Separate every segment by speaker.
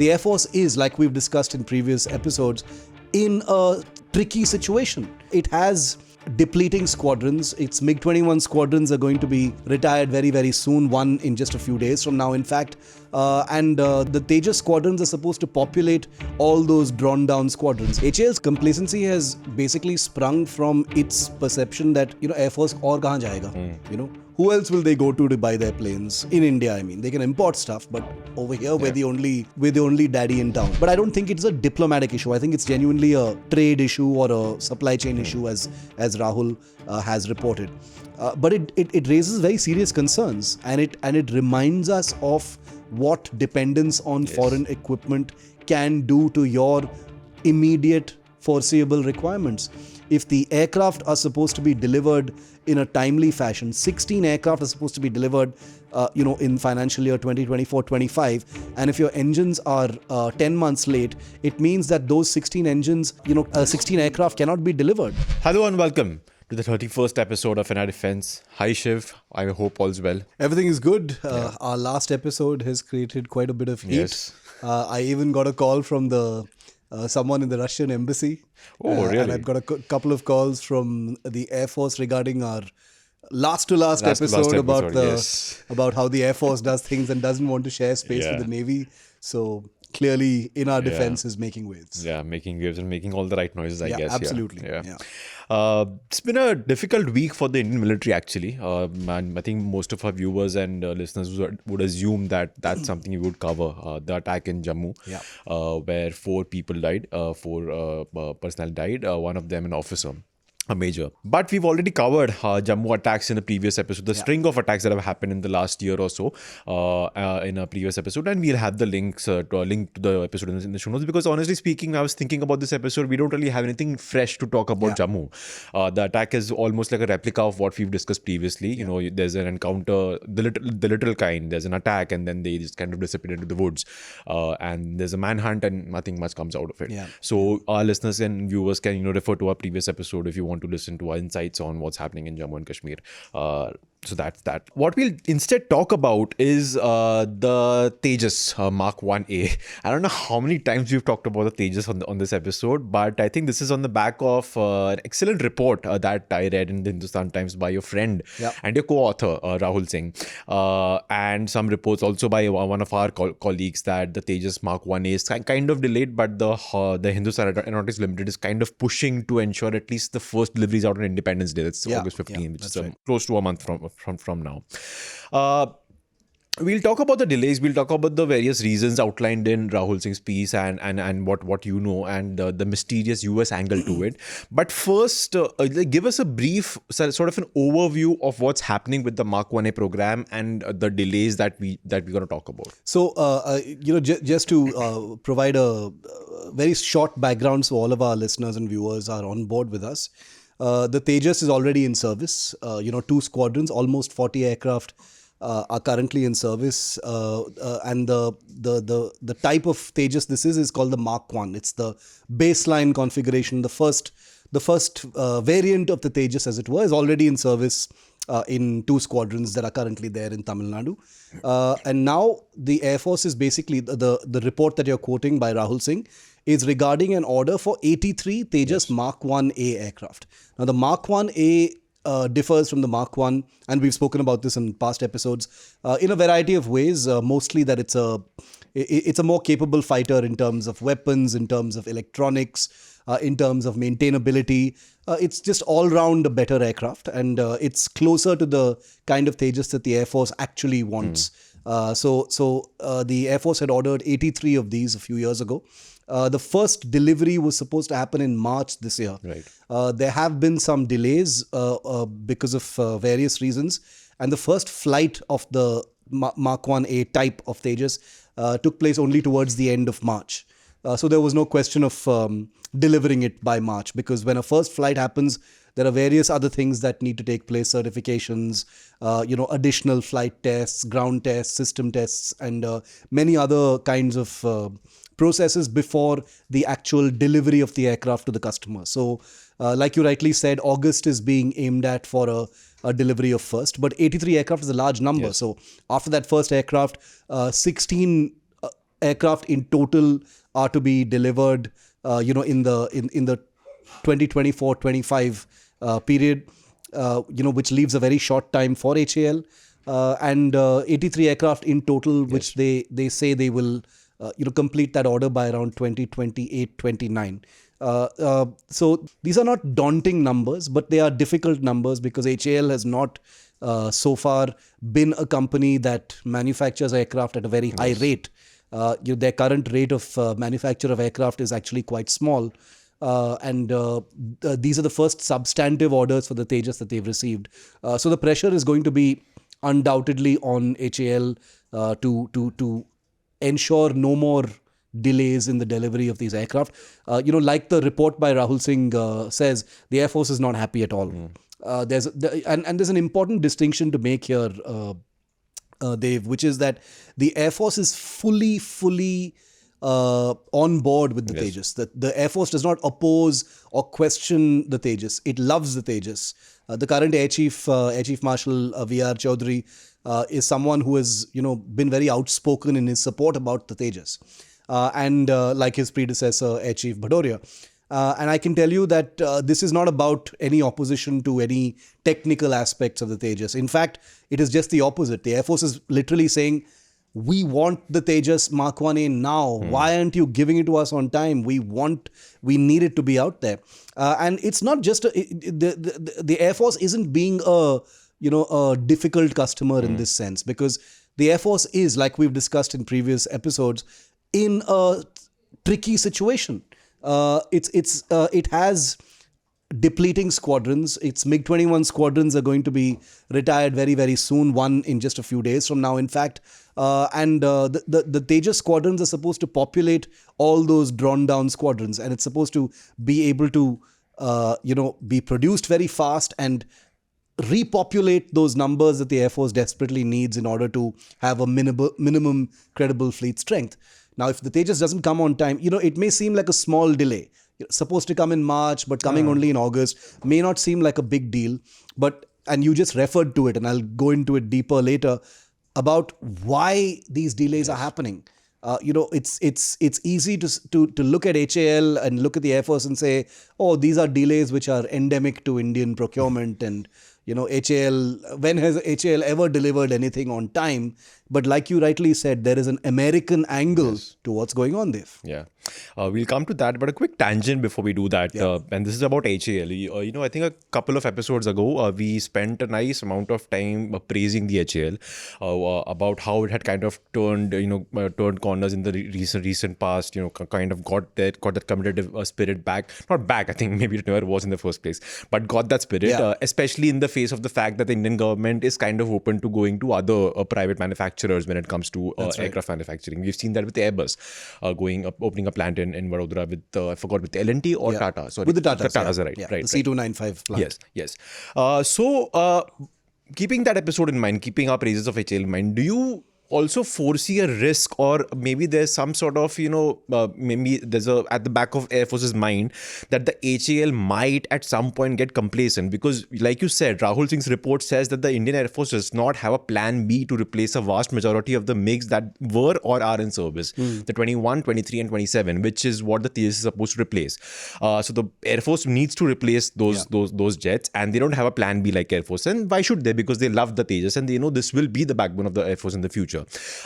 Speaker 1: the Air Force is, like we've discussed in previous episodes, in a tricky situation. It has depleting squadrons. Its MiG-21 squadrons are going to be retired very, very soon, one in just a few days from now, in fact. And the Tejas squadrons are supposed to populate all those drawn-down squadrons. HAL's complacency has basically sprung from its perception that, Air Force aur kahan jayega? Who else will they go to buy their planes? In India, I mean. They can import stuff, but over here, we're the only daddy in town. But I don't think it's a diplomatic issue. I think it's genuinely a trade issue or a supply chain issue, as Rahul has reported. But it raises very serious concerns, and it reminds us of what dependence on foreign equipment can do to your immediate foreseeable requirements. If the aircraft are supposed to be delivered in a timely fashion, 16 aircraft are supposed to be delivered, in financial year 2024-25, and if your engines are 10 months late, it means that those 16 engines, 16 aircraft cannot be delivered.
Speaker 2: Hello and welcome to the 31st episode of NR Defense. Hi Shiv, I hope all's well.
Speaker 1: Everything is good. Our last episode has created quite a bit of heat.
Speaker 2: Yes.
Speaker 1: I even got a call from someone in the Russian embassy.
Speaker 2: Oh, really?
Speaker 1: And I've got a couple of calls from the Air Force regarding our last episode about how the Air Force does things and doesn't want to share space with the Navy. So clearly, in our defense is making waves.
Speaker 2: Yeah, making waves and making all the right noises, I guess.
Speaker 1: Absolutely.
Speaker 2: Yeah. It's been a difficult week for the Indian military, actually. And I think most of our viewers and listeners would assume that that's something we would cover. The attack in Jammu, where 4 people died, 4 personnel died, one of them an officer. A major. But we've already covered Jammu attacks in a previous episode, the string of attacks that have happened in the last year or so in a previous episode, and we'll have the links to the episode in the show notes, because honestly speaking, I was thinking about this episode, we don't really have anything fresh to talk about Jammu. The attack is almost like a replica of what we've discussed previously. There's an encounter, the literal kind, there's an attack, and then they just kind of disappear into the woods, and there's a manhunt and nothing much comes out of it. So our listeners and viewers can refer to our previous episode if you want to listen to our insights on what's happening in Jammu and Kashmir. So that's that. What we'll instead talk about is the Tejas Mk-1A. I don't know how many times we've talked about the Tejas on this episode, but I think this is on the back of an excellent report that I read in the Hindustan Times by your friend and your co-author, Rahul Singh, and some reports also by one of our colleagues that the Tejas Mk-1A is kind of delayed, but the Hindustan Aeronautics Limited is kind of pushing to ensure at least the first deliveries out on Independence Day. That's August 15, which is close to a month from now. We'll talk about the delays. We'll talk about the various reasons outlined in Rahul Singh's piece and what you know, and the mysterious US angle to it. But first, give us a brief sort of an overview of what's happening with the Mk-1A program and the delays that we're going to talk about.
Speaker 1: So, just to provide a very short background so all of our listeners and viewers are on board with us. The Tejas is already in service. 2 squadrons, almost 40 aircraft are currently in service, and the type of Tejas this is called the Mk-1. It's the baseline configuration. The first variant of the Tejas, as it were, is already in service in 2 squadrons that are currently there in Tamil Nadu. And now the Air Force is basically, the report that you're quoting by Rahul Singh is regarding an order for 83 Tejas Mk-1A aircraft. Now the Mk-1A differs from the Mk-1, and we've spoken about this in past episodes, in a variety of ways, mostly that it's a more capable fighter in terms of weapons, in terms of electronics, in terms of maintainability. It's just all round a better aircraft, and it's closer to the kind of Tejas that the Air Force actually wants. So the Air Force had ordered 83 of these a few years ago. The first delivery was supposed to happen in March this year.
Speaker 2: Right.
Speaker 1: There have been some delays because of various reasons. And the first flight of the Mk-1A type of Tejas took place only towards the end of March. So there was no question of delivering it by March, because when a first flight happens, there are various other things that need to take place, certifications, additional flight tests, ground tests, system tests, and many other kinds of processes before the actual delivery of the aircraft to the customer. So, like you rightly said, August is being aimed at for a delivery of first, but 83 aircraft is a large number. Yes. So after that first aircraft, 16 aircraft in total are to be delivered, in the 2024-25 period, which leaves a very short time for HAL, and 83 aircraft in total, which they say they will complete that order by around 2028-29. So these are not daunting numbers, but they are difficult numbers because HAL has not so far been a company that manufactures aircraft at a very high rate. Their current rate of manufacture of aircraft is actually quite small. And these are the first substantive orders for the Tejas that they've received. So the pressure is going to be undoubtedly on HAL to ensure no more delays in the delivery of these aircraft. Like the report by Rahul Singh says, the Air Force is not happy at all. There's an important distinction to make here, Dave, which is that the Air Force is fully on board with the Tejas. The Air Force does not oppose or question the Tejas. It loves the Tejas. The current Air Chief Marshal V.R. Chaudhary is someone who has been very outspoken in his support about the Tejas, and like his predecessor Air Chief Bhadoria. And I can tell you that this is not about any opposition to any technical aspects of the Tejas. In fact, it is just the opposite. The Air Force is literally saying, we want the Tejas Mk-1A now. Why aren't you giving it to us on time? We need it to be out there. And it's not just the Air Force isn't being a difficult customer in this sense, because the Air Force is, like we've discussed in previous episodes, in a tricky situation. It has depleting squadrons. Its MiG-21 squadrons are going to be retired very, very soon, one in just a few days from now, in fact. And the Tejas squadrons are supposed to populate all those drawn down squadrons, and it's supposed to be able to, be produced very fast and repopulate those numbers that the Air Force desperately needs in order to have a minimum credible fleet strength. Now, if the Tejas doesn't come on time, it may seem like a small delay. Supposed to come in March, but coming only in August may not seem like a big deal. And you just referred to it, and I'll go into it deeper later about why these delays are happening. It's easy to look at HAL and look at the Air Force and say, oh, these are delays which are endemic to Indian procurement, and HAL, when has HAL ever delivered anything on time? But like you rightly said, there is an American angle to what's going on there.
Speaker 2: Yeah. We'll come to that, but a quick tangent before we do that. And this is about HAL. I think a couple of episodes ago, we spent a nice amount of time praising the HAL about how it had kind of turned corners in the recent past, kind of got that competitive spirit back. Not back, I think maybe it never was in the first place, but got that spirit, especially in the face of the fact that the Indian government is kind of open to going to other private manufacturers when it comes to aircraft manufacturing. We've seen that with Airbus opening a plant in Vadodara with, I forgot, with L&T or Tata. Sorry.
Speaker 1: With the Tatas.
Speaker 2: Tatas, right.
Speaker 1: The C295 plant.
Speaker 2: Yes. So, keeping that episode in mind, keeping our praises of HAL in mind, do you also foresee a risk, or maybe there's some sort of, maybe there's at the back of Air Force's mind that the HAL might at some point get complacent? Because like you said, Rahul Singh's report says that the Indian Air Force does not have a plan B to replace a vast majority of the MiGs that were or are in service, the 21, 23 and 27, which is what the Tejas is supposed to replace. So the Air Force needs to replace those jets, and they don't have a plan B like Air Force. And why should they? Because they love the Tejas and they know this will be the backbone of the Air Force in the future.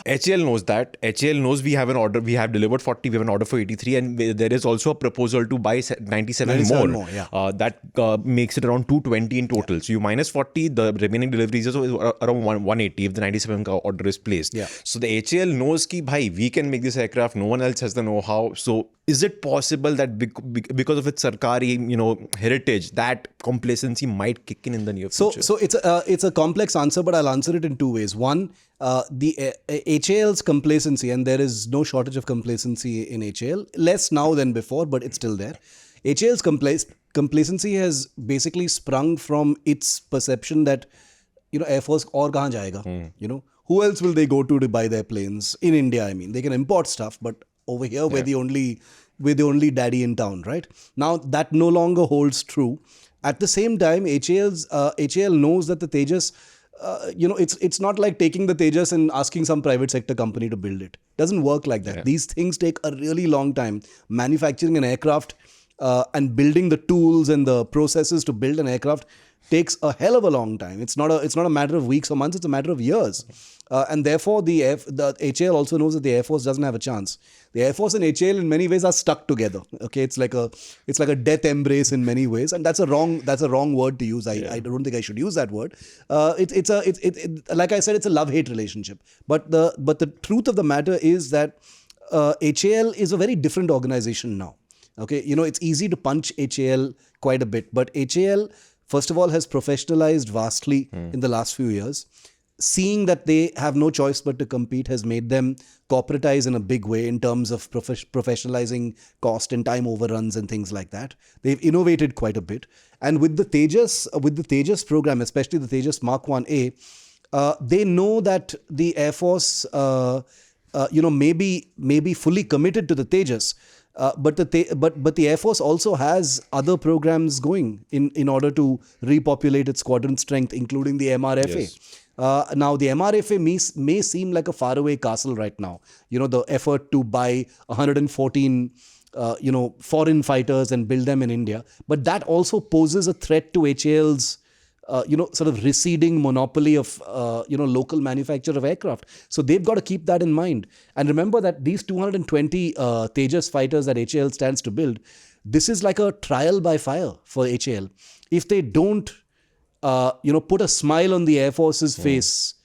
Speaker 2: HAL knows that. HAL knows we have an order. We have delivered 40. We have an order for 83, and there is also a proposal to buy 97 more. That makes it around 220 in total. So you minus 40, the remaining deliveries is around 180 if the 97 order is placed. So the HAL knows ki, bhai, we can make this aircraft. No one else has the know-how. So is it possible that because of its Sarkari, heritage, that complacency might kick in the near future?
Speaker 1: So it's a complex answer, but I'll answer it in two ways. One, the HAL's complacency, and there is no shortage of complacency in HAL, less now than before, but it's still there. HAL's complacency has basically sprung from its perception that, Air Force aur kahan jayega? Who else will they go to buy their planes? In India, I mean, they can import stuff, but over here, we're the only daddy in town, right? Now, that no longer holds true. At the same time, HAL knows that the Tejas it's not like taking the Tejas and asking some private sector company to build it. Doesn't work like that. These things take a really long time. Manufacturing an aircraft and building the tools and the processes to build an aircraft takes a hell of a long time. It's not a matter of weeks or months. It's a matter of years. And therefore, the HAL also knows that the Air Force doesn't have a chance. The Air Force and HAL in many ways are stuck together. Okay, it's like a death embrace in many ways, and that's a wrong word to use. I don't think I should use that word. Like I said, it's a love-hate relationship. But the truth of the matter is that HAL is a very different organization now. Okay, it's easy to punch HAL quite a bit, but HAL, first of all, has professionalized vastly in the last few years. Seeing that they have no choice but to compete has made them corporatize in a big way in terms of professionalizing cost and time overruns and things like that. They've innovated quite a bit. And with the Tejas program, especially the Tejas Mk-1A, they know that the Air Force, may be fully committed to the Tejas. But the Air Force also has other programs going in order to repopulate its squadron strength, including the MRFA.
Speaker 2: Yes.
Speaker 1: Now, the MRFA may seem like a faraway castle right now. The effort to buy 114, foreign fighters and build them in India. But that also poses a threat to HAL's, sort of receding monopoly of, local manufacture of aircraft. So they've got to keep that in mind. And remember that these 220 Tejas fighters that HAL stands to build, this is like a trial by fire for HAL. If they don't put a smile on the Air Force's face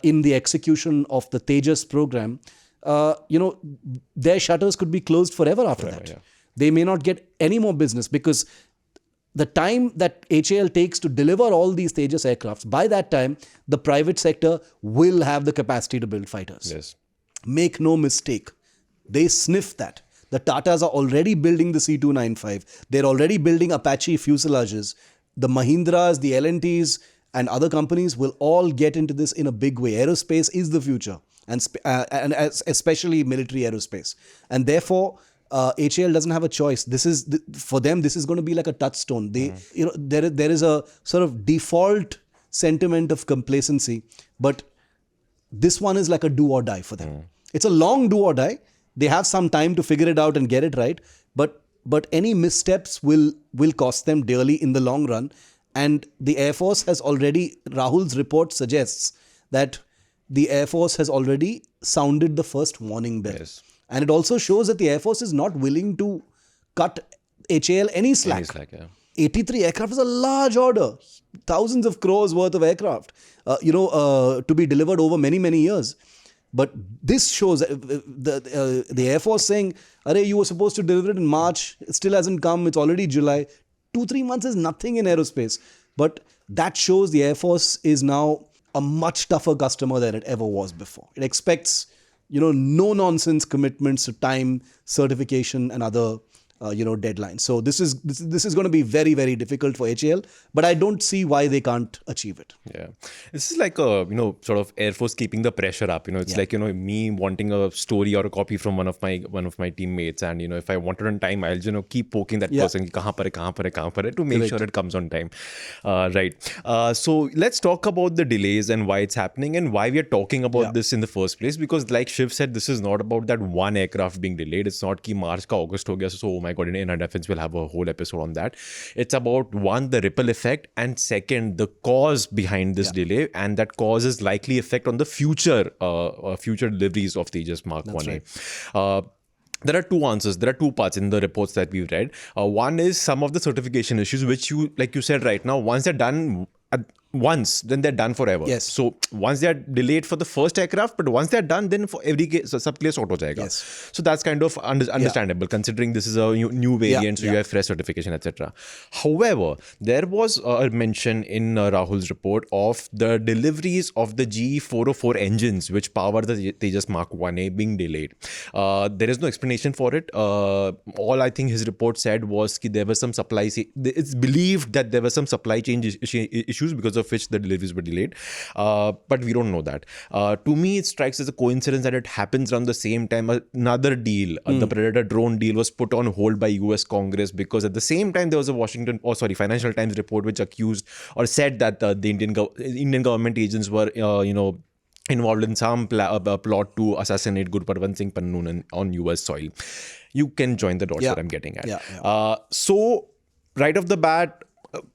Speaker 1: in the execution of the Tejas program, their shutters could be closed forever after that. Yeah. They may not get any more business because the time that HAL takes to deliver all these Tejas aircrafts, by that time, the private sector will have the capacity to build fighters.
Speaker 2: Yes.
Speaker 1: Make no mistake. They sniff that. The Tatas are already building the C295. They're already building Apache fuselages. The Mahindras, the L&Ts, and other companies will all get into this in a big way. Aerospace is the future, and especially military aerospace. And therefore, HAL doesn't have a choice. For them, this is going to be like a touchstone. There is a sort of default sentiment of complacency, but this one is like a do or die for them. It's a long do or die. They have some time to figure it out and get it right, but any missteps will cost them dearly in the long run. And the Air Force has already, Rahul's report suggests that the Air Force has already sounded the first warning bell.
Speaker 2: Yes.
Speaker 1: And it also shows that the Air Force is not willing to cut HAL any slack. 83 aircraft is a large order. Thousands of crores worth of aircraft, to be delivered over many, many years. But this shows the Air Force saying, "Arey, you were supposed to deliver it in March. It still hasn't come. It's already July." 2-3 months is nothing in aerospace. But that shows the Air Force is now a much tougher customer than it ever was before. It expects, no-nonsense commitments to time, certification, and other deadlines. So this is going to be very, very difficult for HAL, but I don't see why they can't achieve it.
Speaker 2: Yeah, this is like a sort of Air Force keeping the pressure up. It's like me wanting a story or a copy from one of my teammates, and if I want it on time, I'll keep poking that person kahan par hai to make sure it comes on time. Right. So let's talk about the delays and why it's happening and why we are talking about this in the first place. Because like Shiv said, this is not about that one aircraft being delayed. It's not ki March ka August ho gaya, so my God, in our defense, we'll have a whole episode on that. It's about one, the ripple effect, and second, the cause behind this delay, and that causes likely effect on the future deliveries of Tejas Mark-1A. Right. There are two answers. There are two parts in the reports that we've read. One is some of the certification issues, which like you said right now, once they're done then they're done forever.
Speaker 1: Yes.
Speaker 2: So once they're delayed for the first aircraft, but once they're done, then for every case, sub clear sort ho jayega.
Speaker 1: Yes.
Speaker 2: So that's kind of understandable considering this is a new variant, so you have fresh certification, etc. However, there was a mention in Rahul's report of the deliveries of the GE F404 engines, which power the Tejas Mark-1A being delayed. There is no explanation for it. All I think his report said was that there was some it's believed that there were some supply chain issues because of of which the deliveries were delayed. But we don't know that. To me, it strikes as a coincidence that it happens around the same time another deal, the Predator drone deal, was put on hold by US Congress, because at the same time there was a Financial Times report which accused or said that the Indian government agents were, involved in some plot to assassinate Gurpatwant Singh Pannu on US soil. You can join the dots that I'm getting at. So right off the bat,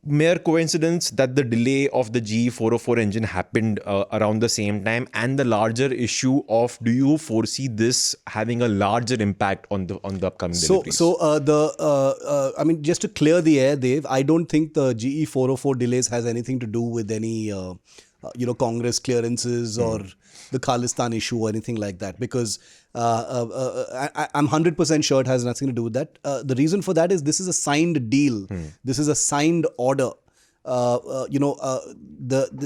Speaker 2: mere coincidence that the delay of the GE 404 engine happened around the same time, and the larger issue of, do you foresee this having a larger impact on the upcoming deliveries?
Speaker 1: I mean, just to clear the air, Dev, I don't think the GE 404 delays has anything to do with any Congress clearances or the Khalistan issue or anything like that, because I'm 100% sure it has nothing to do with that. The reason for that is this is a signed deal. This is a signed order. The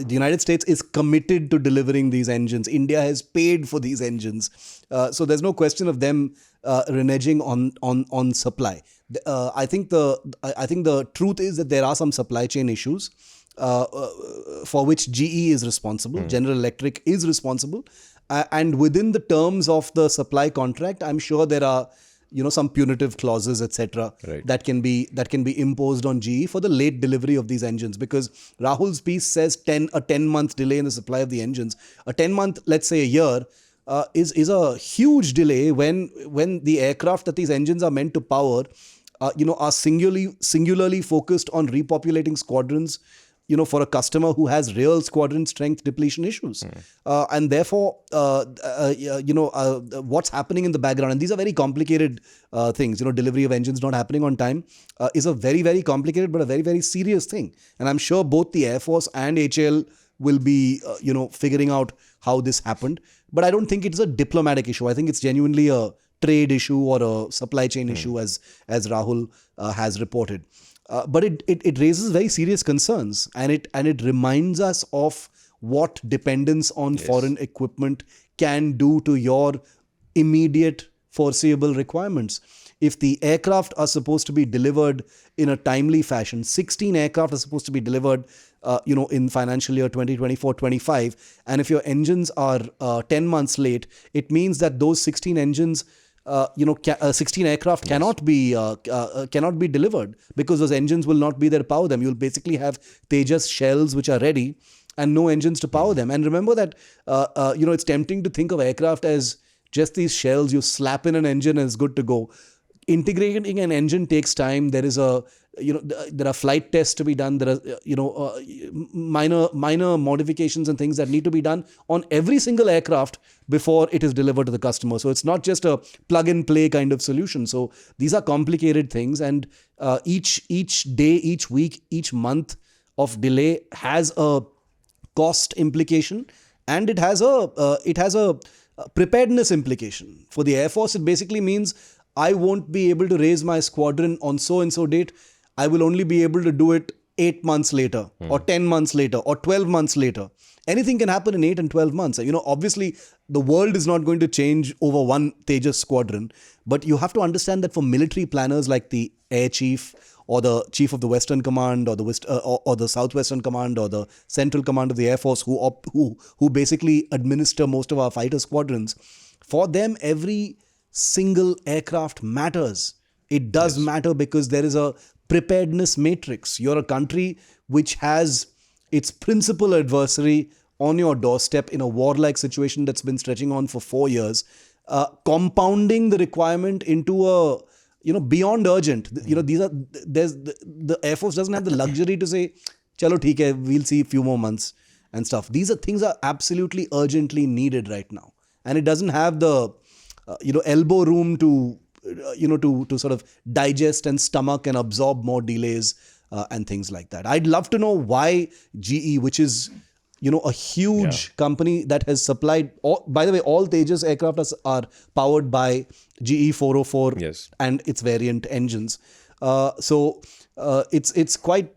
Speaker 1: United States is committed to delivering these engines. India has paid for these engines. So there's no question of them reneging on supply. I think the truth is that there are some supply chain issues for which GE is responsible. General Electric is responsible. And within the terms of the supply contract, I'm sure there are some punitive clauses, etc., that can be imposed on GE for the late delivery of these engines. Because Rahul's piece says a 10-month delay in the supply of the engines. A 10-month, let's say a year, is a huge delay when the aircraft that these engines are meant to power, are singularly focused on repopulating squadrons, for a customer who has real squadron strength depletion issues. And therefore, what's happening in the background, and these are very complicated things, delivery of engines not happening on time is a very, very complicated but a very, very serious thing. And I'm sure both the Air Force and HAL will be, figuring out how this happened. But I don't think it's a diplomatic issue. I think it's genuinely a trade issue or a supply chain issue, as Rahul has reported. But it raises very serious concerns, and it reminds us of what dependence on foreign equipment can do to your immediate foreseeable requirements. If the aircraft are supposed to be delivered in a timely fashion, 16 aircraft are supposed to be delivered in financial year 2024-25, and if your engines are 10 months late, it means that those 16 engines 16 aircraft cannot be delivered, because those engines will not be there to power them. You'll basically have Tejas shells which are ready and no engines to power them. And remember that it's tempting to think of aircraft as just these shells. You slap in an engine and it's good to go. Integrating an engine takes time. There is there are flight tests to be done. There are minor modifications and things that need to be done on every single aircraft before it is delivered to the customer. So it's not just a plug and play kind of solution. So these are complicated things, and each day, each week, each month of delay has a cost implication, and it has a preparedness implication. For the Air Force, it basically means I won't be able to raise my squadron on so-and-so date. I will only be able to do it 8 months later, or 10 months later, or 12 months later. Anything can happen in 8 and 12 months. Obviously, the world is not going to change over one Tejas squadron, but you have to understand that for military planners like the Air Chief, or the Chief of the Western Command, or the Southwestern Command, or the Central Command of the Air Force, who basically administer most of our fighter squadrons, for them, every single aircraft matters. It does matter, because there is a preparedness matrix. You're a country which has its principal adversary on your doorstep in a warlike situation that's been stretching on for 4 years, compounding the requirement into a beyond urgent. The Air Force doesn't have the luxury to say, "Chalo, theek hai, we'll see a few more months," and stuff. These things are absolutely urgently needed right now, and it doesn't have the elbow room to sort of digest and stomach and absorb more delays and things like that. I'd love to know why GE, which is a huge company that has supplied. By the way, all Tejas aircraft are powered by GE 404 and its variant engines. So it's quite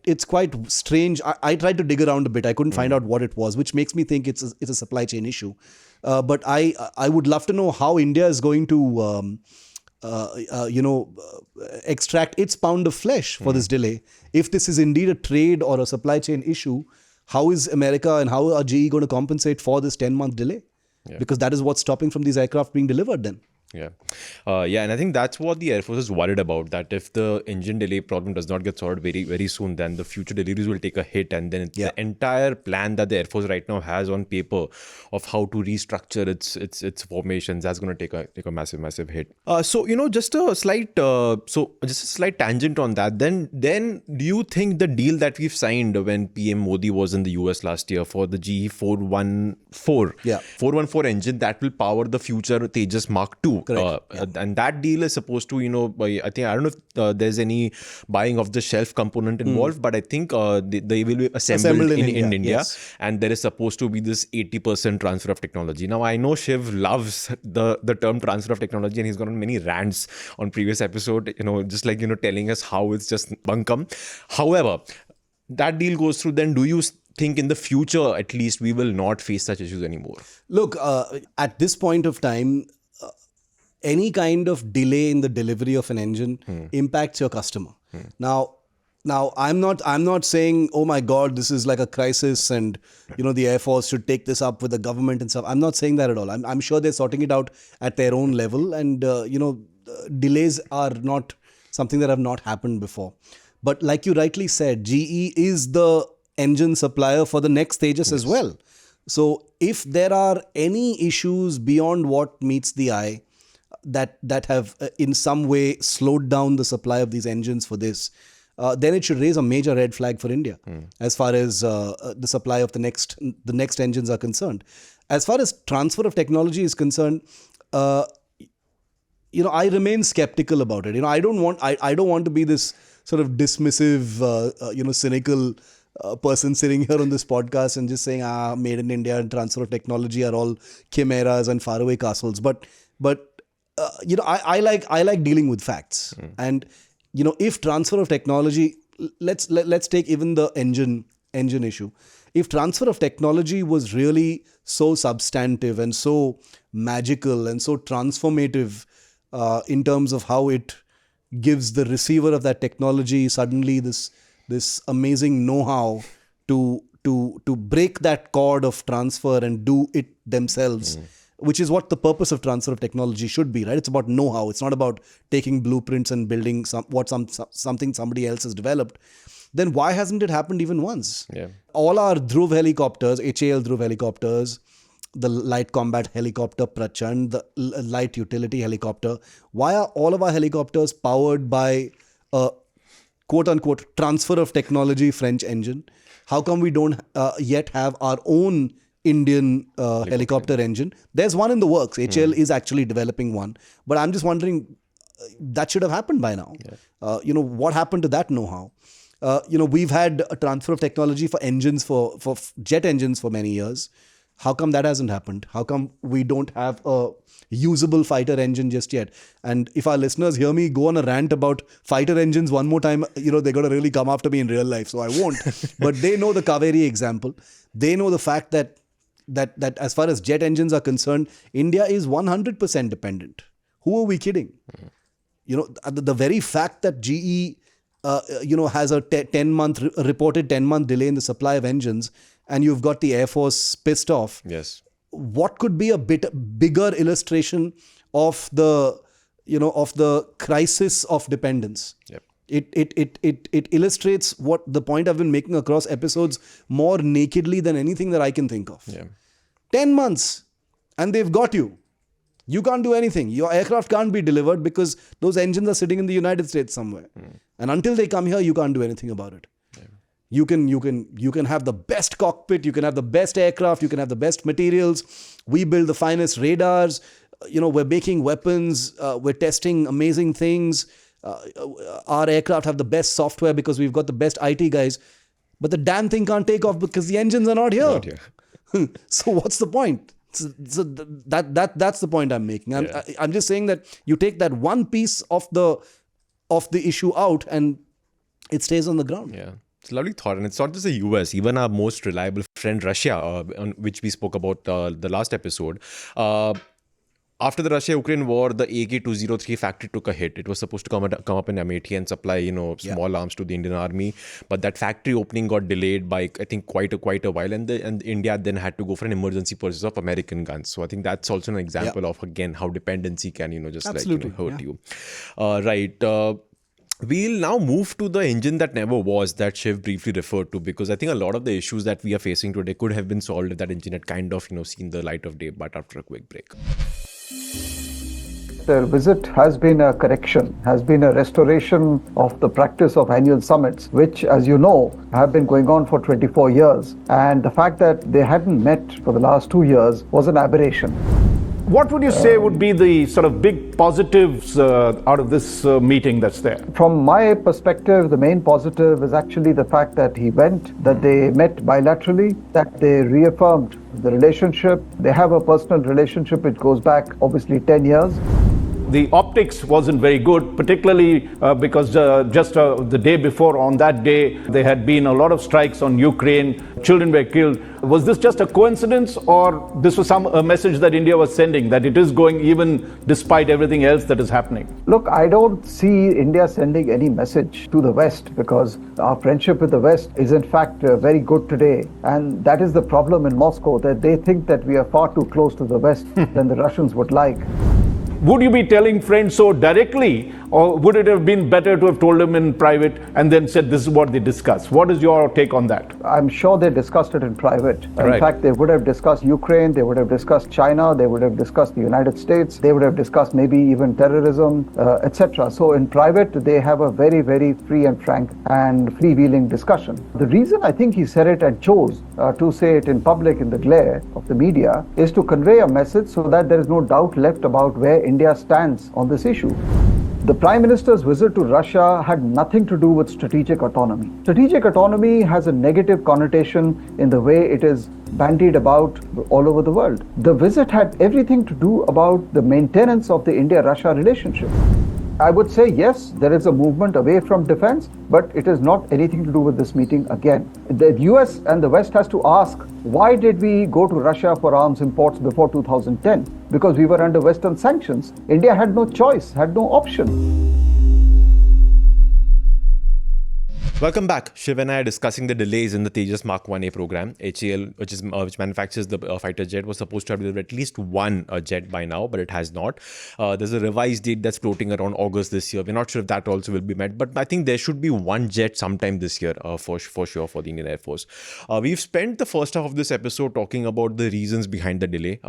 Speaker 1: strange. I tried to dig around a bit. I couldn't find out what it was, which makes me think it's a supply chain issue. But I would love to know how India is going to extract its pound of flesh for this delay. If this is indeed a trade or a supply chain issue, how is America and how are GE going to compensate for this 10-month delay? Because that is what's stopping from these aircraft being delivered then.
Speaker 2: Yeah. And I think that's what the Air Force is worried about, that if the engine delay problem does not get solved very, very soon, then the future deliveries will take a hit. And then the entire plan that the Air Force right now has on paper of how to restructure its formations, that's going to take a massive, massive hit. So, just a slight tangent on that. Then do you think the deal that we've signed when PM Modi was in the US last year for the GE 414 engine that will power the future Tejas Mark 2? And that deal is supposed to, I don't know if there's any buying of the shelf component involved, but I think they will be assembled in India. And there is supposed to be this 80% transfer of technology. Now, I know Shiv loves the term transfer of technology, and he's gone on many rants on previous episode, just like, telling us how it's just bunkum. However, that deal goes through, then do you think in the future, at least, we will not face such issues anymore?
Speaker 1: Look, at this point of time, any kind of delay in the delivery of an engine impacts your customer. Now I'm not saying, oh my God, this is like a crisis and the Air Force should take this up with the government and stuff. I'm not saying that at all. I'm sure they're sorting it out at their own level, and delays are not something that have not happened before. But like you rightly said, GE is the engine supplier for the next Tejas as well. So if there are any issues beyond what meets the eye that have in some way slowed down the supply of these engines for this, then it should raise a major red flag for India as far as the supply of the next engines are concerned. As far as transfer of technology is concerned, I remain skeptical about it. I don't want to be this sort of dismissive, cynical person sitting here on this podcast and just saying, made in India and transfer of technology are all chimeras and faraway castles. But I like dealing with facts. And if transfer of technology, let's take even the engine issue. If transfer of technology was really so substantive and so magical and so transformative in terms of how it gives the receiver of that technology suddenly this amazing know-how to break that cord of transfer and do it themselves, which is what the purpose of transfer of technology should be, right? It's about know-how. It's not about taking blueprints and building something somebody else has developed. Then why hasn't it happened even once?
Speaker 2: Yeah.
Speaker 1: All our Dhruv helicopters, HAL Dhruv helicopters, the light combat helicopter Prachand, the light utility helicopter, why are all of our helicopters powered by a quote-unquote transfer of technology French engine? How come we don't yet have our own Indian helicopter engine? There's one in the works. HAL is actually developing one. But I'm just wondering, that should have happened by now. Yeah. What happened to that know-how? We've had a transfer of technology for engines, for jet engines for many years. How come that hasn't happened? How come we don't have a usable fighter engine just yet? And if our listeners hear me go on a rant about fighter engines one more time, they're going to really come after me in real life. So I won't. But they know the Kaveri example. They know the fact that as far as jet engines are concerned, India is 100% dependent. Who are we kidding? The very fact that GE, has a reported 10-month delay in the supply of engines, and you've got the Air Force pissed off.
Speaker 2: Yes.
Speaker 1: What could be a bit bigger illustration of the crisis of dependence?
Speaker 2: Yep.
Speaker 1: It illustrates what the point I've been making across episodes more nakedly than anything that I can think of.
Speaker 2: Yeah.
Speaker 1: 10 months and they've got you. You can't do anything. Your aircraft can't be delivered because those engines are sitting in the United States somewhere. And until they come here, you can't do anything about it. Yeah. You can have the best cockpit, you can have the best aircraft, you can have the best materials. We build the finest radars. We're making weapons. We're testing amazing things. Our aircraft have the best software because we've got the best IT guys. But the damn thing can't take off because the engines are not here. So what's the point? So that's the point I'm making. I'm just saying that you take that one piece of the issue out and it stays on the ground.
Speaker 2: Yeah. It's a lovely thought. And it's not just the US, even our most reliable friend Russia, on which we spoke about the last episode. after the Russia-Ukraine war, the AK-203 factory took a hit. It was supposed to come up in Amethi and supply, small arms to the Indian army. But that factory opening got delayed by, I think, quite a while. And India then had to go for an emergency purchase of American guns. So I think that's also an example of, again, how dependency can, just
Speaker 1: Absolutely.
Speaker 2: hurt you. Right. We'll now move to the engine that never was, that Shiv briefly referred to, because I think a lot of the issues that we are facing today could have been solved if that engine had kind of, seen the light of day, but after a quick break.
Speaker 3: Their visit has been a correction, has been a restoration of the practice of annual summits, which, as you know, have been going on for 24 years. And the fact that they hadn't met for the last 2 years was an aberration.
Speaker 4: What would you say would be the sort of big positives out of this meeting that's there?
Speaker 3: From my perspective, the main positive is actually the fact that he went, that they met bilaterally, that they reaffirmed the relationship. They have a personal relationship which goes back obviously 10 years.
Speaker 4: The optics wasn't very good, particularly because just the day before, on that day, there had been a lot of strikes on Ukraine. Children were killed. Was this just a coincidence, or this was a message that India was sending, that it is going even despite everything else that is happening?
Speaker 3: Look, I don't see India sending any message to the West, because our friendship with the West is in fact very good today. And that is the problem in Moscow, that they think that we are far too close to the West than the Russians would like.
Speaker 4: Would you be telling friends so directly, or would it have been better to have told them in private and then said this is what they discussed? What is your take on that?
Speaker 3: I'm sure they discussed it in private.
Speaker 4: Right.
Speaker 3: In fact, they would have discussed Ukraine, they would have discussed China, they would have discussed the United States, they would have discussed maybe even terrorism, etc. So in private, they have a very, very free and frank and freewheeling discussion. The reason I think he said it and chose to say it in public in the glare of the media is to convey a message so that there is no doubt left about where India stands on this issue. The Prime Minister's visit to Russia had nothing to do with strategic autonomy. Strategic autonomy has a negative connotation in the way it is bandied about all over the world. The visit had everything to do about the maintenance of the India-Russia relationship. I would say yes, there is a movement away from defense, but it is not anything to do with this meeting again. The US and the West has to ask, why did we go to Russia for arms imports before 2010? Because we were under Western sanctions. India had no choice, had no option.
Speaker 2: Welcome back. Shiv and I are discussing the delays in the Tejas Mk-1A program. HAL, which manufactures the fighter jet, was supposed to have delivered at least one jet by now, but it has not. There's a revised date that's floating around August this year. We're not sure if that also will be met, but I think there should be one jet sometime this year for sure for the Indian Air Force. We've spent the first half of this episode talking about the reasons behind the delay.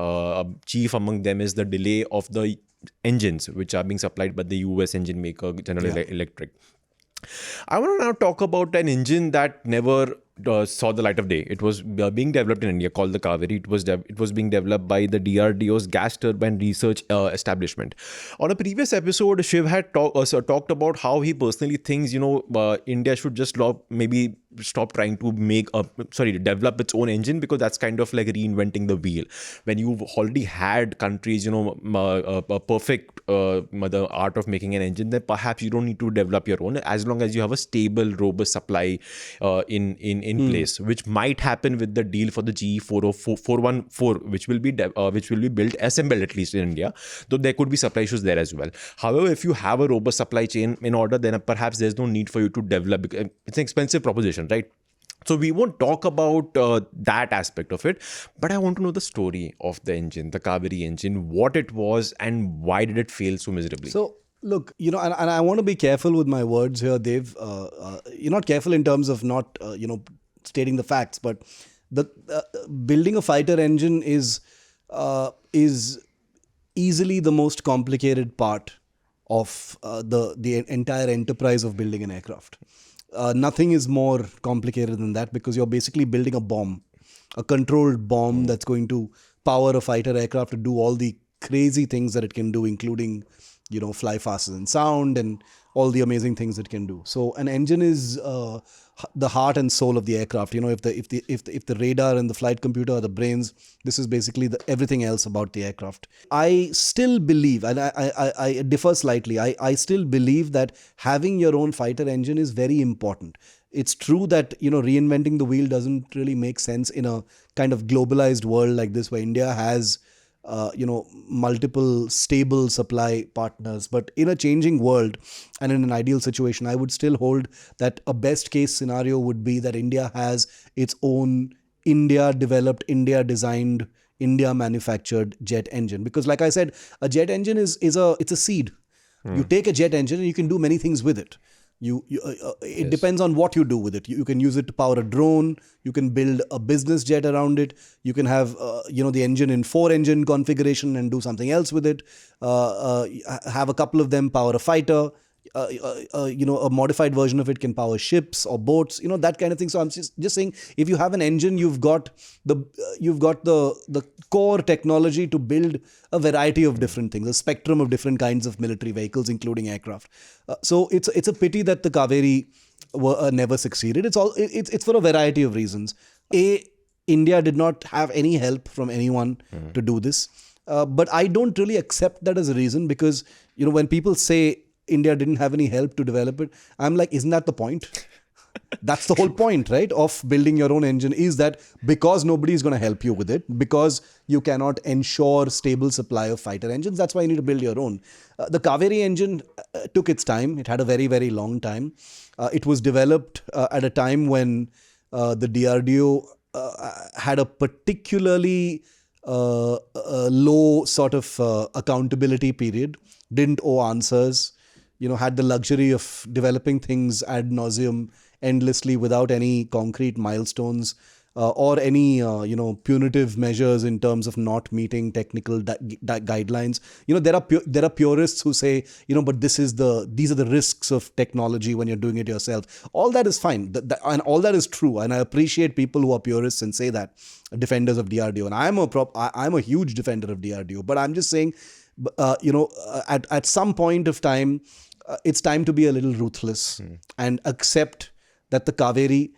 Speaker 2: Chief among them is the delay of the engines, which are being supplied by the US engine maker, General Electric. I want to now talk about an engine that never saw the light of day. It was being developed in India, called the Kaveri. It was being developed by the DRDO's Gas Turbine Research Establishment. On a previous episode, Shiv had talked about how he personally thinks, India should just maybe stop trying to develop its own engine, because that's kind of like reinventing the wheel. When you've already had countries, a perfect the art of making an engine, then perhaps you don't need to develop your own, as long as you have a stable, robust supply in place, which might happen with the deal for the GE F404, which will be built, assembled at least in India, though there could be supply issues there as well. However, if you have a robust supply chain in order, then perhaps there's no need for you to develop. It's an expensive proposition, right? So we won't talk about that aspect of it, but I want to know the story of the engine, the Kaveri engine, what it was and why did it fail so miserably.
Speaker 1: So look, and I want to be careful with my words here, Dev. You're not careful in terms of not, stating the facts, but the building a fighter engine is easily the most complicated part of the entire enterprise of building an aircraft. Nothing is more complicated than that, because you're basically building a bomb, a controlled bomb that's going to power a fighter aircraft to do all the crazy things that it can do, including, fly faster than sound and all the amazing things it can do. So an engine is the heart and soul of the aircraft. If the radar and the flight computer are the brains, this is basically everything else about the aircraft. I still believe, and I differ slightly, I still believe that having your own fighter engine is very important. It's true that, reinventing the wheel doesn't really make sense in a kind of globalized world like this, where India has multiple stable supply partners. But in a changing world and in an ideal situation, I would still hold that a best case scenario would be that India has its own India developed, India designed, India manufactured jet engine. Because like I said, a jet engine it's a seed. You take a jet engine and you can do many things with it. It depends on what you do with it. You can use it to power a drone. You can build a business jet around it. You can have the engine in 4-engine configuration and do something else with it. Have a couple of them power a fighter. A modified version of it can power ships or boats. That kind of thing. So I'm just saying, if you have an engine, you've got the core technology to build a variety of different things, a spectrum of different kinds of military vehicles, including aircraft. So it's a pity that the Kaveri never succeeded. It's for a variety of reasons. India did not have any help from anyone to do this. But I don't really accept that as a reason, because when people say India didn't have any help to develop it, I'm like, isn't that the point? That's the whole point, right, of building your own engine, is that because nobody is going to help you with it, because you cannot ensure stable supply of fighter engines, that's why you need to build your own. The Kaveri engine took its time. It had a very, very long time. It was developed at a time when the DRDO had a particularly low sort of accountability period, didn't owe answers, had the luxury of developing things ad nauseum endlessly without any concrete milestones or any, punitive measures in terms of not meeting technical guidelines. There are purists who say, but these are the risks of technology when you're doing it yourself. All that is fine. And all that is true. And I appreciate people who are purists and say that, defenders of DRDO. And I'm a huge defender of DRDO. But I'm just saying, at some point of time, it's time to be a little ruthless and accept that the Kaveri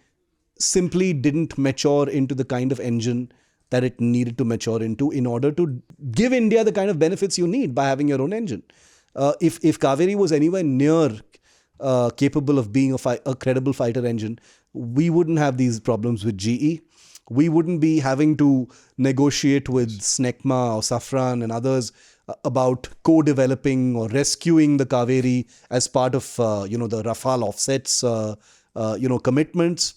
Speaker 1: simply didn't mature into the kind of engine that it needed to mature into in order to give India the kind of benefits you need by having your own engine. If Kaveri was anywhere near capable of being a credible fighter engine, we wouldn't have these problems with GE. We wouldn't be having to negotiate with SNECMA or Safran and others about co-developing or rescuing the Kaveri as part of the Rafale offsets commitments.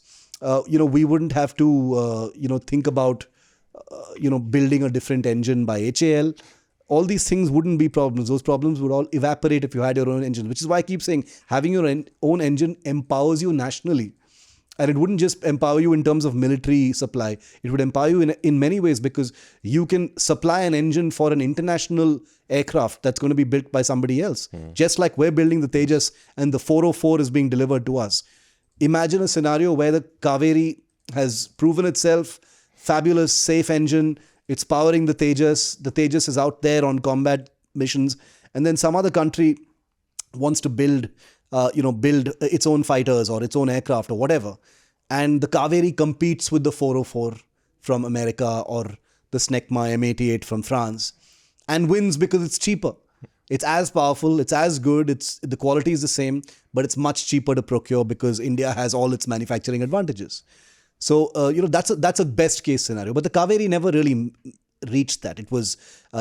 Speaker 1: We wouldn't have to think about building a different engine by HAL. All these things wouldn't be problems. Those problems would all evaporate if you had your own engine, which is why I keep saying having your own engine empowers you nationally. And it wouldn't just empower you in terms of military supply. It would empower you in many ways, because you can supply an engine for an international aircraft that's going to be built by somebody else. Just like we're building the Tejas and the 404 is being delivered to us. Imagine a scenario where the Kaveri has proven itself, fabulous, safe engine. It's powering the Tejas. The Tejas is out there on combat missions. And then some other country wants to build its own fighters or its own aircraft or whatever. And the Kaveri competes with the 404 from America or the SNECMA M88 from France and wins because it's cheaper. It's as powerful, it's as good, the quality is the same, but it's much cheaper to procure because India has all its manufacturing advantages. So, that's a best case scenario. But the Kaveri never really reached that.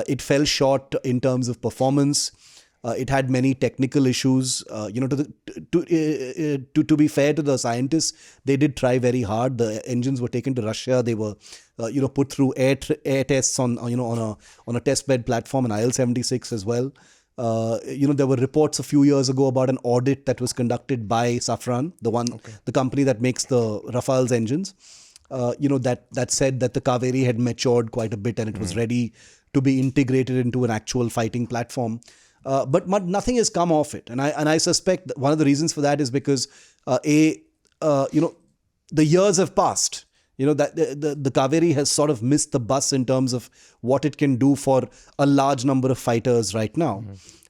Speaker 1: It fell short in terms of performance. It had many technical issues. To be fair to the scientists, they did try very hard. The engines were taken to Russia. They were, put through air tests on a test bed platform, an IL-76 as well. There were reports a few years ago about an audit that was conducted by Safran, the company that makes the Rafale's engines. That said that the Kaveri had matured quite a bit and it was ready to be integrated into an actual fighting platform. But nothing has come off it. And I suspect that one of the reasons for that is because, the years have passed. That the Kaveri has sort of missed the bus in terms of what it can do for a large number of fighters right now.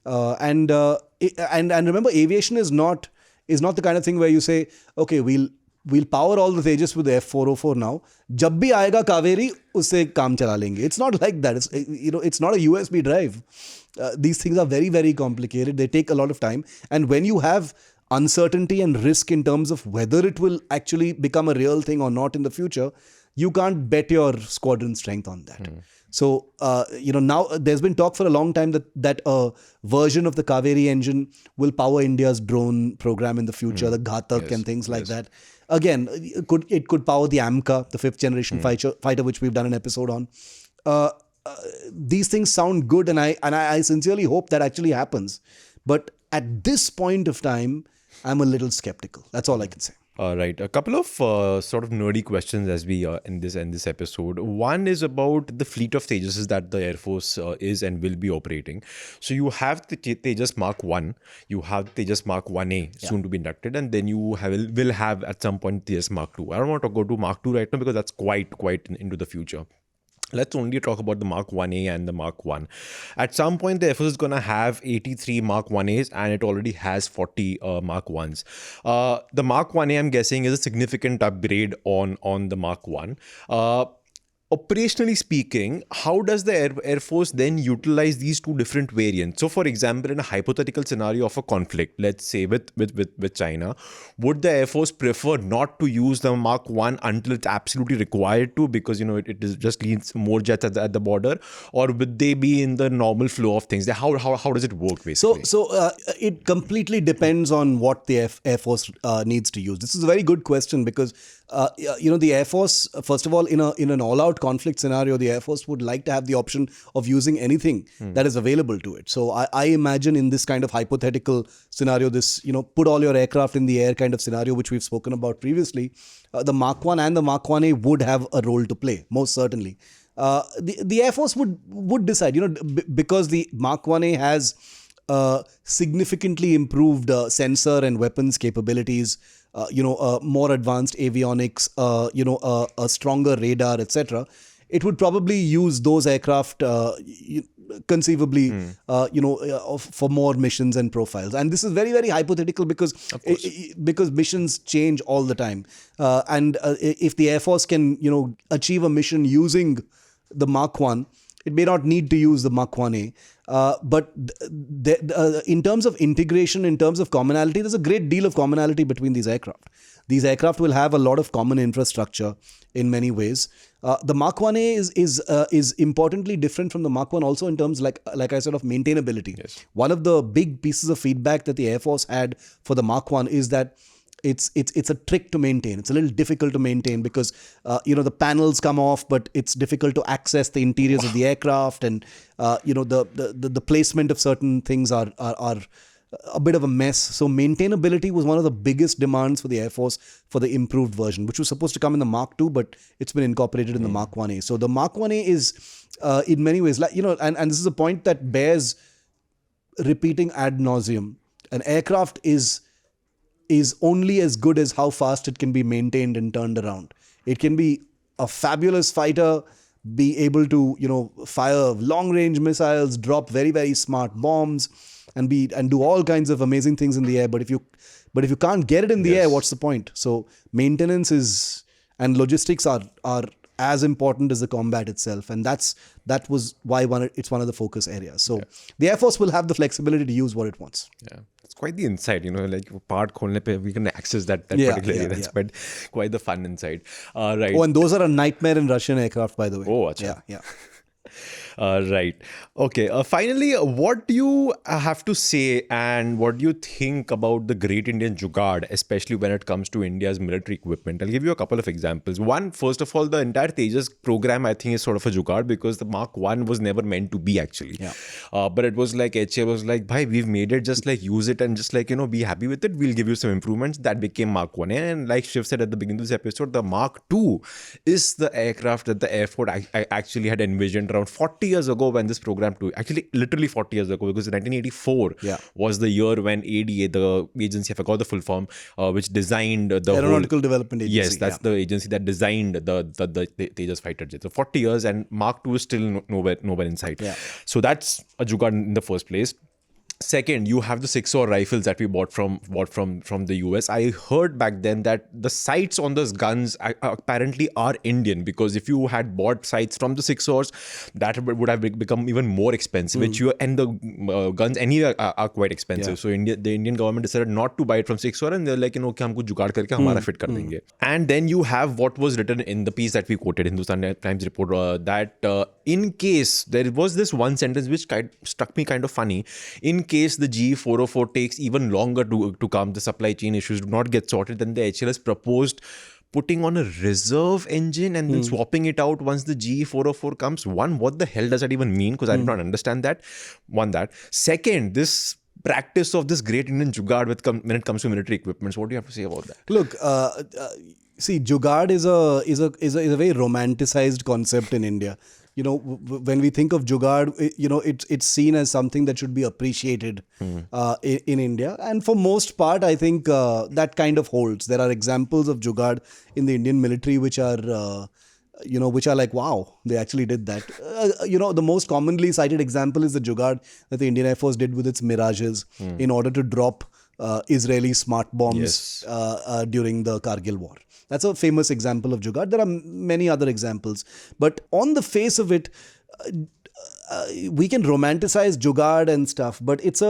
Speaker 1: And remember, aviation is not the kind of thing where you say, okay, we'll power all the Tejas with the F404 now. Jab bhi aayega Kaveri, usse kaam chala lenge. It's not like that. It's not a USB drive. These things are very, very complicated. They take a lot of time. And when you have uncertainty and risk in terms of whether it will actually become a real thing or not in the future, you can't bet your squadron strength on that. So, now there's been talk for a long time that a version of the Kaveri engine will power India's drone program in the future, the Ghatak and things like that. Again, it could power the AMCA, the 5th generation fighter, which we've done an episode on. These things sound good, and I sincerely hope that actually happens. But at this point of time, I'm a little skeptical. That's all I can say.
Speaker 2: Right. A couple of sort of nerdy questions as we end this episode. One is about the fleet of Tejases that the Air Force is and will be operating. So you have the Tejas Mark-1, you have Tejas Mk-1A soon to be inducted, and then you will have at some point Tejas Mark-2. I don't want to go to Mark-2 right now because that's quite into the future. Let's only talk about the Mark-1A and the Mark-1. At some point, the Air Force is going to have 83 Mark-1As, and it already has 40 Mark-1s. The Mark-1A, I'm guessing, is a significant upgrade on the Mark-1. Operationally speaking, how does the Air Force then utilize these two different variants? So, for example, in a hypothetical scenario of a conflict, let's say with China, would the Air Force prefer not to use the Mark 1 until it's absolutely required to, because it just needs more jets at the border, or would they be in the normal flow of things? How does it work basically?
Speaker 1: So it completely depends on what the Air Force needs to use. This is a very good question because the Air Force, first of all, in an all-out conflict scenario, the Air Force would like to have the option of using anything that is available to it. So I imagine in this kind of hypothetical scenario, this, put all your aircraft in the air kind of scenario, which we've spoken about previously, the Mark 1 and the Mark 1A would have a role to play, most certainly. The Air Force would decide, because the Mark 1A has significantly improved sensor and weapons capabilities, more advanced avionics, a stronger radar, etc. It would probably use those aircraft conceivably, for more missions and profiles. And this is very, very hypothetical because missions change all the time. And if the Air Force can, achieve a mission using the Mark 1, it may not need to use the Mark 1A. But in terms of integration, in terms of commonality, there's a great deal of commonality between these aircraft. These aircraft will have a lot of common infrastructure in many ways. The Mark 1A is importantly different from the Mark 1 also in terms, like I said, of maintainability.
Speaker 2: Yes.
Speaker 1: One of the big pieces of feedback that the Air Force had for the Mark 1 is that it's a trick to maintain. It's a little difficult to maintain because the panels come off, but it's difficult to access the interiors of the aircraft, and the placement of certain things are a bit of a mess. So maintainability was one of the biggest demands for the Air Force for the improved version, which was supposed to come in the Mark II, but it's been incorporated in the Mark 1A. So the Mark 1A is in many ways, and this is a point that bears repeating ad nauseum. An aircraft is only as good as how fast it can be maintained and turned around. It can be a fabulous fighter, be able to, fire long-range missiles, drop very, very smart bombs, and do all kinds of amazing things in the air. But if you can't get it in the air, what's the point? So maintenance and logistics are as important as the combat itself, and that was why it's one of the focus areas. So the Air Force will have the flexibility to use what it wants.
Speaker 2: Yeah, it's quite the insight, like part kholne pe we can access that particular area. That's quite the fun inside. Right.
Speaker 1: Oh, and those are a nightmare in Russian aircraft, by the way.
Speaker 2: Oh, acha.
Speaker 1: Yeah.
Speaker 2: Right. Okay. Finally, what do you have to say and what do you think about the Great Indian Jugaad, especially when it comes to India's military equipment? I'll give you a couple of examples. One, first of all, the entire Tejas program, I think, is sort of a Jugaad because the Mark 1 was never meant to be actually.
Speaker 1: Yeah.
Speaker 2: But it was like, HA was like, bhai, we've made it, just like use it and just like, be happy with it. We'll give you some improvements. That became Mark 1. And like Shiv said at the beginning of this episode, the Mark 2 is the aircraft that the Air Force actually had envisioned around 40 years ago when this program actually literally 40 years ago, because 1984 was the year when ADA, the agency, I forgot the full form, which designed the
Speaker 1: Aeronautical Development Agency.
Speaker 2: Yes, that's the agency that designed the Tejas fighter jet. So 40 years and Mark 2 is still nowhere in sight. Yeah. So that's a jugaad in the first place. Second, you have the 6-or rifles that we bought from the US. I heard back then that the sights on those guns apparently are Indian, because if you had bought sights from the 6-ors, that would have become even more expensive. And the guns anyway are quite expensive. Yeah. So the Indian government decided not to buy it from 6-or, and they're like, okay, humko jugaad karke hamara fit kar denge. And then you have what was written in the piece that we quoted, Hindustan Times report, that in case there was this one sentence which struck me kind of funny, in case the GE 404 takes even longer to come, the supply chain issues do not get sorted, then the HLS proposed putting on a reserve engine and then swapping it out once the GE 404 comes. One, what the hell does that even mean? Because I did not understand that. One, that. Second, this practice of this great Indian jugaad when it comes to military equipments. What do you have to say about that?
Speaker 1: Look, see, jugaad is a very romanticized concept in India. You know, when we think of jugaad, it's seen as something that should be appreciated in India. And for most part, I think that kind of holds. There are examples of jugaad in the Indian military which are like, wow, they actually did that. The most commonly cited example is the jugaad that the Indian Air Force did with its Mirages in order to drop Israeli smart bombs during the Kargil war. That's a famous example of jugaad. There are many other examples. But on the face of it, we can romanticize jugaad and stuff, but it's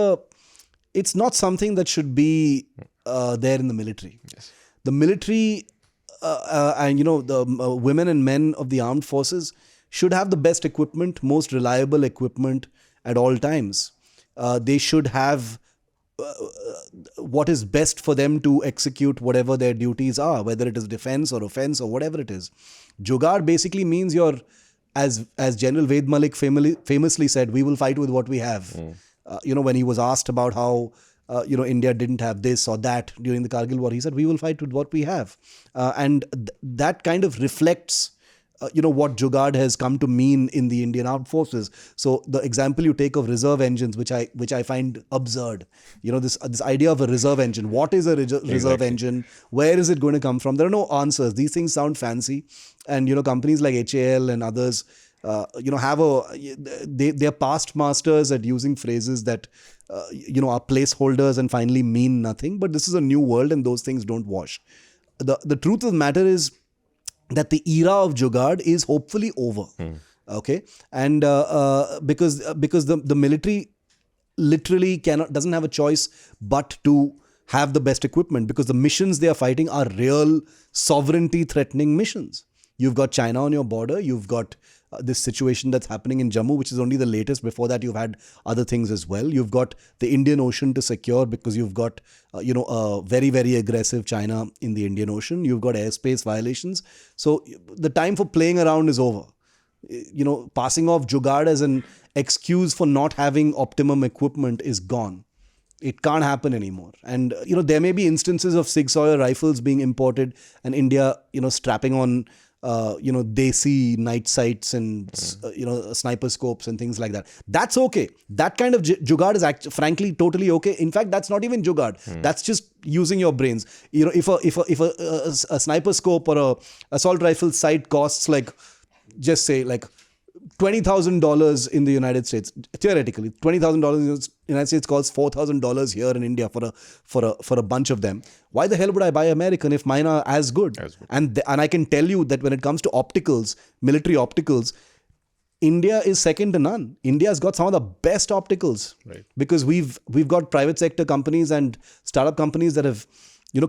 Speaker 1: not something that should be there in the military. Yes. The military and the women and men of the armed forces should have the best equipment, most reliable equipment at all times. They should have what is best for them to execute whatever their duties are, whether it is defense or offense or whatever it is. Jugaad basically means as General Ved Malik famously said, we will fight with what we have. When he was asked about how India didn't have this or that during the Kargil war, he said, we will fight with what we have. And that kind of reflects what jugaad has come to mean in the Indian armed forces. So the example you take of reserve engines, which I find absurd. This idea of a reserve engine. What is a reserve engine? Where is it going to come from? There are no answers. These things sound fancy, and companies like HAL and others, they're past masters at using phrases that are placeholders and finally mean nothing. But this is a new world, and those things don't wash. The truth of the matter is that the era of jugaad is hopefully over. Okay, and because the military literally doesn't have a choice but to have the best equipment, because the missions they are fighting are real sovereignty threatening missions. You've got China on your border. You've got this situation that's happening in Jammu, which is only the latest. Before that, you've had other things as well. You've got the Indian Ocean to secure, because you've got a very, very aggressive China in the Indian Ocean. You've got airspace violations. So the time for playing around is over. Passing off jugaad as an excuse for not having optimum equipment is gone. It can't happen anymore. And, there may be instances of Sig Sauer rifles being imported and India, strapping on desi night sights and, sniper scopes and things like that. That's okay. That kind of jugaad is frankly totally okay. In fact, that's not even jugaad. That's just using your brains. If a sniper scope or a assault rifle sight costs just say $20,000 in the United States, theoretically, $20,000 in the United States costs $4,000 here in India for a bunch of them. Why the hell would I buy American if mine are as good? And I can tell you that when it comes to opticals, military opticals, India is second to none. India has got some of the best opticals, right? Because we've got private sector companies and startup companies that have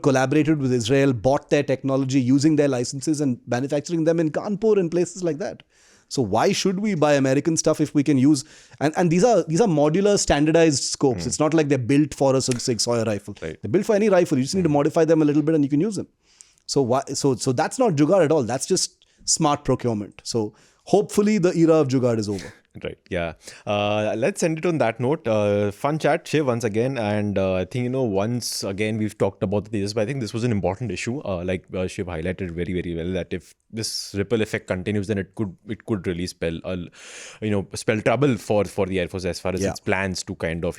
Speaker 1: collaborated with Israel, bought their technology, using their licenses and manufacturing them in Kanpur and places like that. So why should we buy American stuff if we can use, and these are modular standardized scopes. It's not like they're built for a Sig Sauer rifle. Right. They're built for any rifle. You just need to modify them a little bit and you can use them. So that's not jugaad at all. That's just smart procurement. So hopefully the era of jugaad is over.
Speaker 2: Right. Yeah. Let's end it on that note. Fun chat, Shiv, once again. And I think, once again, we've talked about the Tejas, but I think this was an important issue. Shiv highlighted very, very well, that if this ripple effect continues, then it could really spell trouble for the Air Force as far as its plans to kind of,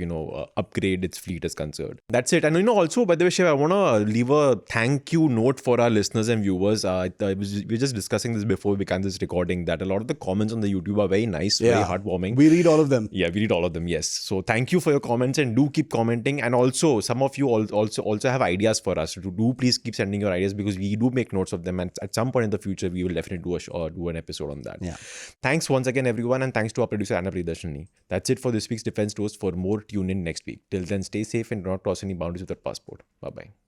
Speaker 2: upgrade its fleet is concerned. That's it. And, also, by the way, Shiv, I want to leave a thank you note for our listeners and viewers. We were just discussing this before we began this recording, that a lot of the comments on the YouTube are very nice, very heartwarming.
Speaker 1: We read all of them.
Speaker 2: Yeah, we read all of them. Yes. So thank you for your comments, and do keep commenting. And also, some of you also have ideas for us. Do please keep sending your ideas, because we do make notes of them, and at some point in the future we will definitely do an episode on that. Yeah. Thanks once again, everyone, and thanks to our producer Anna Priyadarshini. That's it for this week's Defense Toast. For more, tune in next week. Till then, stay safe and do not cross any boundaries with your passport. Bye bye.